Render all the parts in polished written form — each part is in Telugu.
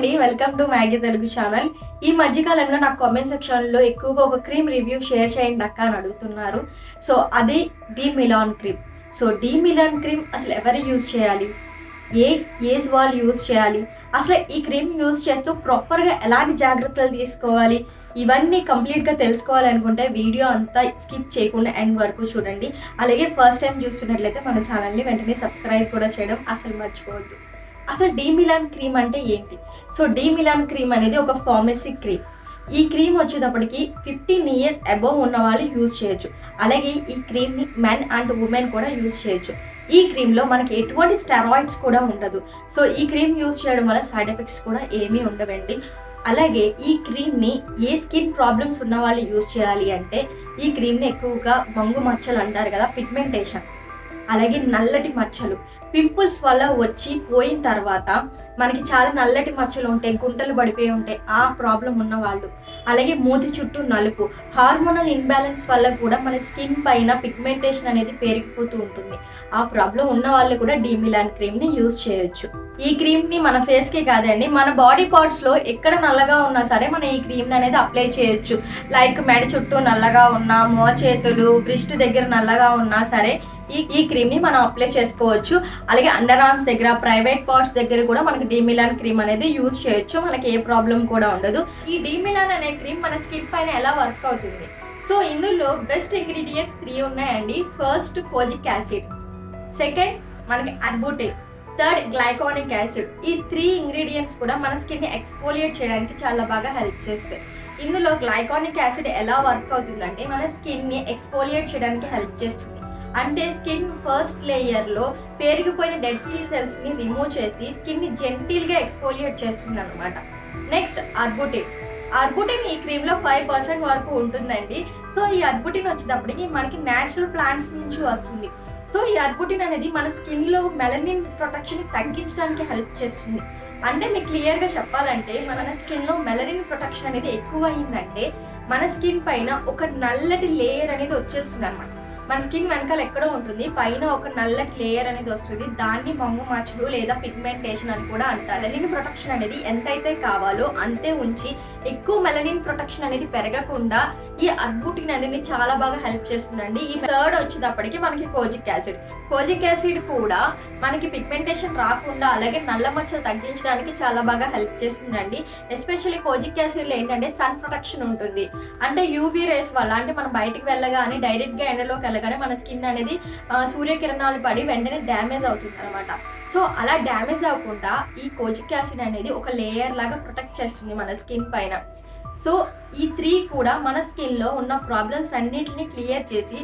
అండి, welcome to Maggi Telugu channel. ఈ మధ్యకాలంలో నాకు కామెంట్ సెక్షన్లో ఎక్కువగా ఒక క్రీమ్ రివ్యూ షేర్ చేయండి అక్క అని అడుగుతున్నారు. సో అదే D Milan cream. So D Milan cream అసలు ఎవరు యూజ్ చేయాలి, ఏ ఏజ్ వాళ్ళు యూజ్ చేయాలి, అసలు ఈ క్రీమ్ యూజ్ చేస్తూ ప్రాపర్గా ఎలాంటి జాగ్రత్తలు తీసుకోవాలి, ఇవన్నీ కంప్లీట్గా తెలుసుకోవాలనుకుంటే వీడియో అంతా స్కిప్ చేయకుండా ఎండ్ వరకు చూడండి. అలాగే ఫస్ట్ టైం చూస్తున్నట్లయితే మన ఛానల్ని వెంటనే సబ్స్క్రైబ్ కూడా చేయడం అసలు మర్చిపోవద్దు. అసలు డీ మిలాన్ క్రీమ్ అంటే ఏంటి? సో డీ మిలాన్ క్రీమ్ అనేది ఒక ఫార్మసీ క్రీమ్. ఈ క్రీమ్ వచ్చేటప్పటికి 15 years అబోవ్ ఉన్న వాళ్ళు యూజ్ చేయొచ్చు. అలాగే ఈ క్రీమ్ని మెన్ అండ్ ఉమెన్ కూడా యూజ్ చేయొచ్చు. ఈ క్రీమ్లో మనకి ఎటువంటి స్టెరాయిడ్స్ కూడా ఉండదు. సో ఈ క్రీమ్ యూజ్ చేయడం వల్ల సైడ్ ఎఫెక్ట్స్ కూడా ఏమీ ఉండవండి. అలాగే ఈ క్రీమ్ని ఏ స్కిన్ ప్రాబ్లమ్స్ ఉన్న వాళ్ళు యూజ్ చేయాలి అంటే, ఈ క్రీమ్ని ఎక్కువగా మంగు మచ్చలు అంటారు కదా, పిగ్మెంటేషన్, అలాగే నల్లటి మచ్చలు, పింపుల్స్ వల్ల వచ్చి పోయిన తర్వాత మనకి చాలా నల్లటి మచ్చలు ఉంటాయి, గుంటలు పడిపోయి ఉంటాయి, ఆ ప్రాబ్లం ఉన్న వాళ్ళు, అలాగే మూతి చుట్టూ నలుపు, హార్మోనల్ ఇన్బ్యాలెన్స్ వల్ల కూడా మన స్కిన్ పైన పిగ్మెంటేషన్ అనేది పెరిగిపోతూ ఉంటుంది. ఆ ప్రాబ్లం ఉన్న వాళ్ళు కూడా డీ మిలాన్ క్రీమ్ని యూజ్ చేయొచ్చు. ఈ క్రీమ్ని మన ఫేస్కి కాదండి, మన బాడీ పార్ట్స్లో ఎక్కడ నల్లగా ఉన్నా సరే మనం ఈ క్రీమ్ని అనేది అప్లై చేయొచ్చు. లైక్ మెడ చుట్టూ నల్లగా ఉన్నా, మోచేతులు, బ్రిస్ట్ దగ్గర నల్లగా ఉన్నా సరే ఈ క్రీమ్ని మనం అప్లై చేసుకోవచ్చు. అలాగే అండర్ ఆర్మ్స్ దగ్గర, ప్రైవేట్ పార్ట్స్ దగ్గర కూడా మనకి డీ మిలాన్ క్రీమ్ అనేది యూజ్ చేయొచ్చు. మనకి ఏ ప్రాబ్లం కూడా ఉండదు. ఈ డీ మిలాన్ అనే క్రీమ్ మన స్కిన్ పైన ఎలా వర్క్ అవుతుంది? సో ఇందులో బెస్ట్ ఇంగ్రీడియంట్స్ 3 ఉన్నాయండి. ఫస్ట్ కోజిక్ యాసిడ్, సెకండ్ మనకి అర్బుటిన్, థర్డ్ గ్లైకానిక్ యాసిడ్. ఈ 3 ఇంగ్రీడియంట్స్ కూడా మన స్కిన్ని ఎక్స్ఫోలియేట్ చేయడానికి చాలా బాగా హెల్ప్ చేస్తాయి. ఇందులో గ్లైకానిక్ యాసిడ్ ఎలా వర్క్ అవుతుందంటే, మన స్కిన్ని ఎక్స్ఫోలియేట్ చేయడానికి హెల్ప్ చేస్తుంది. అంటే స్కిన్ ఫస్ట్ లేయర్లో పెరిగిపోయిన డెడ్ స్కిన్ సెల్స్ని రిమూవ్ చేసి స్కిన్ని జెంటిల్గా ఎక్స్ఫోలియేట్ చేస్తుంది అనమాట. నెక్స్ట్ అర్బుటిన్ ఈ క్రీమ్లో 5% వరకు ఉంటుందండి. సో ఈ అర్బుటిన్ వచ్చేటప్పటికి మనకి న్యాచురల్ ప్లాంట్స్ నుంచి వస్తుంది. సో ఈ అర్బుటిన్ అనేది మన స్కిన్లో మెలనిన్ ప్రొటెక్షన్ తగ్గించడానికి హెల్ప్ చేస్తుంది. అంటే మీకు క్లియర్గా చెప్పాలంటే, మన స్కిన్లో మెలనిన్ ప్రొటెక్షన్ అనేది ఎక్కువ అయిందంటే మన స్కిన్ పైన ఒక నల్లటి లేయర్ అనేది వచ్చేస్తుంది అనమాట. మన స్కిన్ వెనకాల ఎక్కడో ఉంటుంది, పైన ఒక నల్లటి లేయర్ అనేది వస్తుంది. దాన్ని మంగు మచ్చలు లేదా పిగ్మెంటేషన్ అని కూడా అంటారు. మెలనిన్ ప్రొటెక్షన్ అనేది ఎంతైతే కావాలో అంతే ఉంచి, ఎక్కువ మెలనిన్ ప్రొటెక్షన్ అనేది పెరగకుండా ఈ అర్బుటిన్ అనేది చాలా బాగా హెల్ప్ చేస్తుందండి. ఈ థర్డ్ వచ్చేటప్పటికి మనకి కోజిక్ యాసిడ్ కూడా మనకి పిగ్మెంటేషన్ రాకుండా, అలాగే నల్ల మచ్చలు తగ్గించడానికి చాలా బాగా హెల్ప్ చేస్తుందండి. ఎస్పెషల్లీ కోజిక్ యాసిడ్లో ఏంటంటే సన్ ప్రొటెక్షన్ ఉంటుంది. అంటే యూవీ రేస్ వల్ల, అంటే మనం బయటికి వెళ్ళగానే డైరెక్ట్గా ఎండలోకి వెళ్ళగానే మన స్కిన్ అనేది సూర్యకిరణాలు పడి వెంటనే డ్యామేజ్ అవుతుంది అనమాట. సో అలా డ్యామేజ్ అవ్వకుండా ఈ కోజిక్ యాసిడ్ అనేది ఒక లేయర్ లాగా ప్రొటెక్ట్ చేస్తుంది మన స్కిన్ పైన. సో ఈ 3 కూడా మన స్కిన్లో ఉన్న ప్రాబ్లమ్స్ అన్నిటిని క్లియర్ చేసి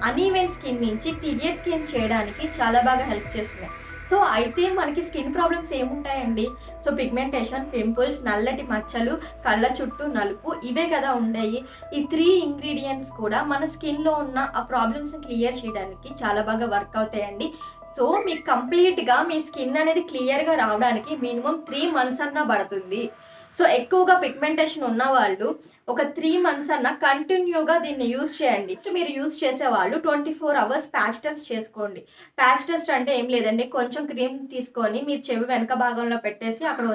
అన్ఈవెన్ స్కిన్ నుంచి క్లియర్ స్కిన్ చేయడానికి చాలా బాగా హెల్ప్ చేస్తున్నాయి. సో అయితే మనకి స్కిన్ ప్రాబ్లమ్స్ ఏముంటాయండి? సో పిగ్మెంటేషన్, పింపుల్స్, నల్లటి మచ్చలు, కళ్ళ చుట్టూ నలుపు, ఇవే కదా ఉండేవి. ఈ 3 ఇంగ్రీడియంట్స్ కూడా మన స్కిన్లో ఉన్న ఆ ప్రాబ్లమ్స్ని క్లియర్ చేయడానికి చాలా బాగా వర్క్ అవుతాయండి. సో మీకు కంప్లీట్గా మీ స్కిన్ అనేది క్లియర్గా రావడానికి మినిమం 3 months అన్నా పడుతుంది. సో ఎక్కువగా పిగ్మెంటేషన్ ఉన్న వాళ్ళు ఒక 3 months అన్నా కంటిన్యూగా దీన్ని యూజ్ చేయండి. మీరు యూజ్ చేసేవాళ్ళు 24 hours ప్యాచ్ టెస్ట్ చేసుకోండి. ప్యాచ్ టెస్ట్ అంటే ఏం లేదండి, కొంచెం క్రీమ్ తీసుకొని మీరు చెవి వెనక భాగంలో పెట్టేసి అక్కడ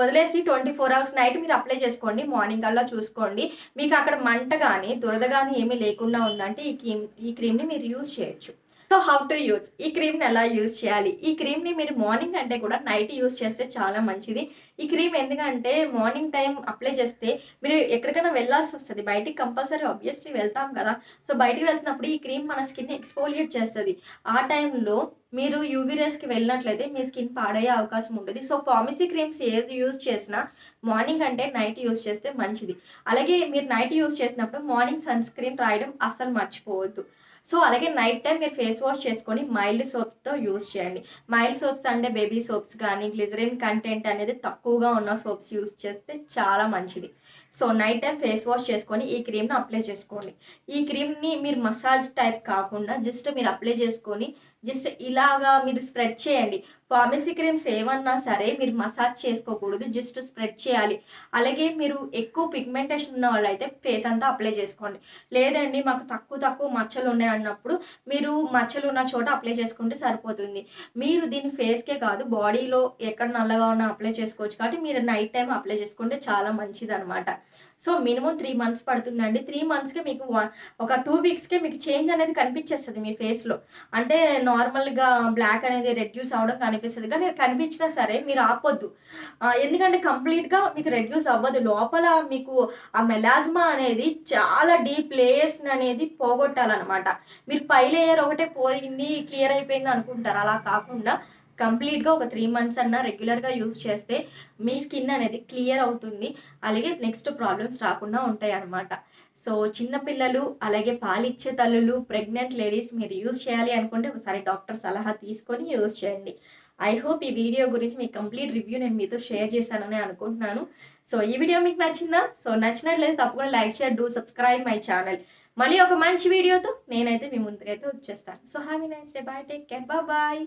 వదిలేసి 24 hours నైట్ మీరు అప్లై చేసుకోండి. మార్నింగ్ కల్లా చూసుకోండి, మీకు అక్కడ మంట కానీ దురద కానీ ఏమీ లేకుండా ఉందంటే ఈ క్రీమ్ని మీరు యూజ్ చేయొచ్చు. సో హౌ టు యూజ్, ఈ క్రీమ్ని ఎలా యూజ్ చేయాలి? ఈ క్రీమ్ని మీరు మార్నింగ్ అంటే కూడా నైట్ యూజ్ చేస్తే చాలా మంచిది. ఈ క్రీమ్ ఎందుకంటే మార్నింగ్ టైం అప్లై చేస్తే మీరు ఎక్కడికైనా వెళ్ళాల్సి వస్తుంది, బయటికి కంపల్సరీ ఆబ్వియస్లీ వెళ్తాం కదా. సో బయటికి వెళ్తున్నప్పుడు ఈ క్రీమ్ మన స్కిన్ ఎక్స్ఫోలియేట్ చేస్తుంది. ఆ టైంలో మీరు యూవీ రేస్కి వెళ్ళినట్లయితే మీ స్కిన్ పాడయ్యే అవకాశం ఉంటుంది. సో ఫార్మసీ క్రీమ్స్ ఏది యూజ్ చేసినా మార్నింగ్ అంటే నైట్ యూజ్ చేస్తే మంచిది. అలాగే మీరు నైట్ యూజ్ చేసినప్పుడు మార్నింగ్ సన్ స్క్రీన్ రాయడం అస్సలు మర్చిపోవద్దు. సో అలాగే నైట్ టైం మీరు ఫేస్ వాష్ చేసుకొని మైల్డ్ సోప్తో యూజ్ చేయండి. మైల్డ్ సోప్స్ అంటే బేబీ సోప్స్ కానీ, గ్లిజరిన్ కంటెంట్ అనేది తక్కువగా ఉన్న సోప్స్ యూజ్ చేస్తే చాలా మంచిది. So night time face wash చేసుకొని ఈ క్రీమ్ని అప్లై చేసుకోండి. ఈ క్రీమ్ని మీరు మసాజ్ టైప్ కాకుండా జస్ట్ మీరు అప్లై చేసుకొని జస్ట్ ఇలాగా మీరు స్ప్రెడ్ చేయండి. ఫార్మసీ క్రీమ్స్ ఏమన్నా సరే మీరు మసాజ్ చేసుకోకూడదు, జస్ట్ స్ప్రెడ్ చేయాలి. అలాగే మీరు ఎక్కువ పిగ్మెంటేషన్ ఉన్న వాళ్ళైతే ఫేస్ అంతా అప్లై చేసుకోండి. లేదండి మాకు తక్కువ మచ్చలు ఉన్నాయి అన్నప్పుడు మీరు మచ్చలు ఉన్న చోట అప్లై చేసుకుంటే సరిపోతుంది. మీరు దీన్ని ఫేస్‌కే కాదు బాడీలో ఎక్కడ నల్లగా ఉన్నా అప్లై చేసుకోవచ్చు కాబట్టి మీరు నైట్ టైమ్ అప్లై చేసుకుంటే చాలా మంచిదనమాట. సో, మినిమమ్ 3 మంత్స్ పడుతుందండి. 3 మంత్స్‌కే మీకు ఒక 2 వీక్స్‌కే మీకు చేంజ్ అనేది కనిపించేస్తది మీ ఫేస్‌లో. అంటే నార్మల్‌గా బ్లాక్ అనేది రెడ్యూస్ అవ్వడం కనిపిస్తది. కానీ కనిపించినా సరే మీరు ఆపొద్దు. ఎందుకంటే కంప్లీట్‌గా మీకు రెడ్యూస్ అవ్వదు. లోపల మీకు ఆ మెలాస్మా అనేది చాలా డీప్ లేయర్స్‌ని అనేది పోగొట్టాలనమాట. మీరు పై లేయర్ ఒకటే పోయింది, క్లియర్ అయిపోయింది అనుకుంటారు. అలా కాకుండా కంప్లీట్‌గా ఒక 3 మంత్స్ అన్నా రెగ్యులర్‌గా యూజ్ చేస్తే మీ స్కిన్ అనేది క్లియర్ అవుతుంది. అలాగే నెక్స్ట్ ప్రాబ్లమ్స్ రాకుండా ఉంటాయన్నమాట. సో, చిన్న పిల్లలు, అలాగే పాలిచ్చే తల్లులు, ప్రెగ్నెంట్ లేడీస్ మీరు యూజ్ చేయాలి అనుకుంటే ఒకసారి డాక్టర్ సలహా తీసుకొని యూజ్ చేయండి. ఐ హోప్ ఈ వీడియో గురించి మీకు కంప్లీట్ రివ్యూ నేను మీతో షేర్ చేశానని అనుకుంటున్నాను. సో, ఈ వీడియో మీకు నచ్చిందా? సో, నచ్చినట్లయితే తప్పకుండా like, share, do subscribe my channel. మళ్ళీ ఒక మంచి వీడియోతో నేనైతే మీ ముందుకైతే వచ్చేస్తాను. So, have a nice day. Bye. Take care. Bye.